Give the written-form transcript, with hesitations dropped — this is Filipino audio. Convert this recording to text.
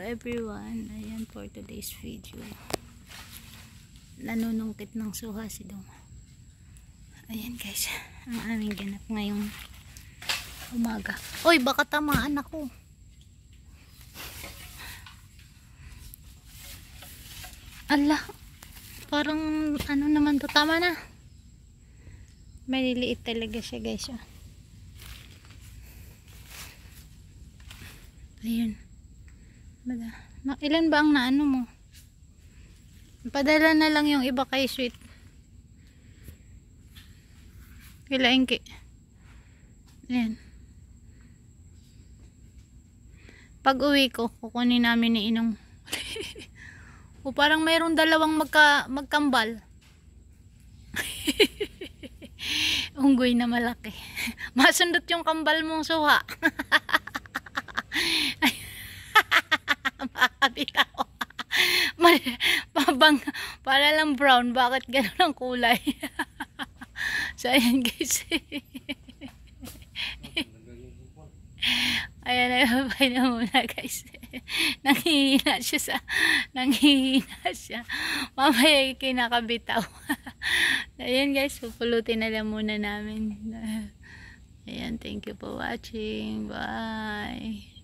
everyone. Ayan for today's video. Nanunungkit ng suha si Dong. Ayan guys, ang aming ganap ngayong umaga. Oy, baka tamaan ako. Allah, parang ano naman to, tama na. Maliliit talaga siya guys. Oh. Ayun. Ilan ba ang naano mo? Padala na lang yung iba kay Sweet. Kilain ki. Ayan. Pag uwi ko, kukunin namin ni Inong. O parang mayroong dalawang magkambal. Unggoy na malaki. Masundot yung kambal mong suha. Makabitaw. Para lang brown. Bakit gano'n ang kulay? So ayan guys. Ayan, nababay na muna guys. Nanghihina siya. Mamaya kinakabitaw. Ayan guys, pupulutin na lang muna namin. Ayan, thank you for watching. Bye.